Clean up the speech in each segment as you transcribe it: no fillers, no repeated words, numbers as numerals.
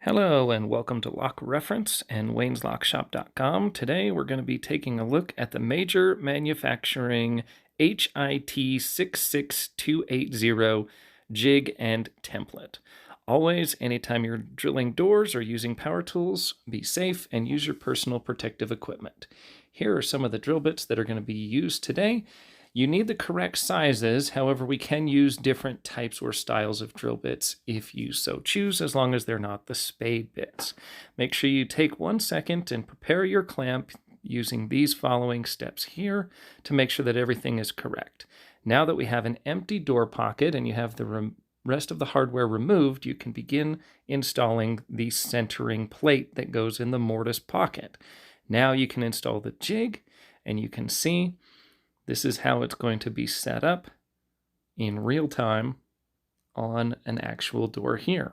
Hello and welcome to Lock Reference and wayneslockshop.com. Today we're going to be taking a look at the major manufacturing HIT-66-280 jig and template. Always, anytime you're drilling doors or using power tools, be safe and use your personal protective equipment. Here are some of the drill bits that are going to be used today. You need the correct sizes, however, we can use different types or styles of drill bits if you so choose, as long as they're not the spade bits. Make sure you take 1 second and prepare your clamp using these following steps here to make sure that everything is correct. Now that we have an empty door pocket and you have the rest of the hardware removed, you can begin installing the centering plate that goes in the mortise pocket. Now you can install the jig, and you can see this is how it's going to be set up in real time on an actual door here.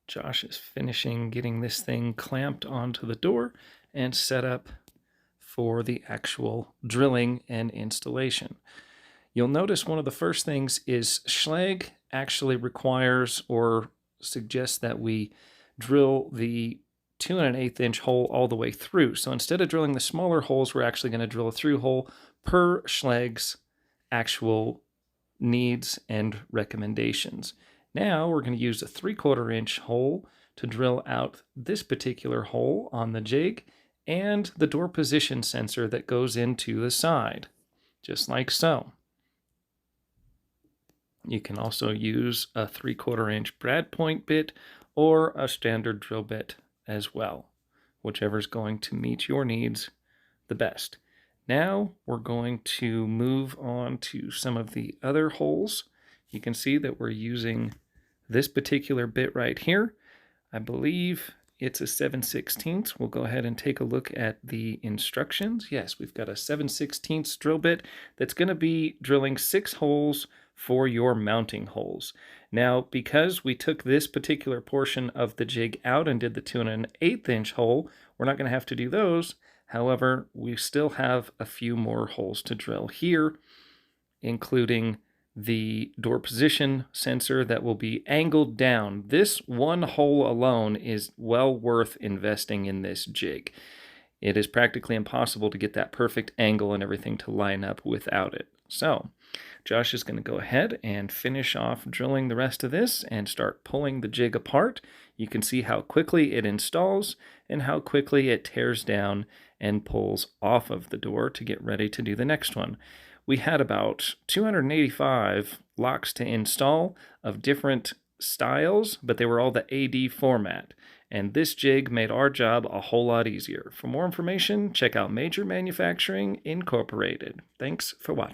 Josh is finishing getting this thing clamped onto the door and set up for the actual drilling and installation. You'll notice one of the first things is Schlage actually requires or suggests that we drill the 2 1/8 inch hole all the way through. So instead of drilling the smaller holes, we're actually going to drill a through hole per Schlage's actual needs and recommendations. Now we're going to use a 3/4 inch hole to drill out this particular hole on the jig and the door position sensor that goes into the side, just like so. You can also use a 3/4 inch brad point bit or a standard drill bit as well, whichever is going to meet your needs the best. Now we're going to move on to some of the other holes. You can see that we're using this particular bit right here. I believe it's a 7/16. We'll go ahead and take a look at the instructions. Yes, we've got a 7/16 drill bit that's going to be drilling 6 holes for your mounting holes. Now, because we took this particular portion of the jig out and did the 2 1/8 inch hole, we're not going to have to do those. However, we still have a few more holes to drill here, including the door position sensor that will be angled down. This one hole alone is well worth investing in this jig. It is practically impossible to get that perfect angle and everything to line up without it. So Josh is going to go ahead and finish off drilling the rest of this and start pulling the jig apart. You can see how quickly it installs and how quickly it tears down and pulls off of the door to get ready to do the next one. We had about 285 locks to install of different styles, but they were all the AD format. And this jig made our job a whole lot easier. For more information, check out Major Manufacturing Incorporated. Thanks for watching.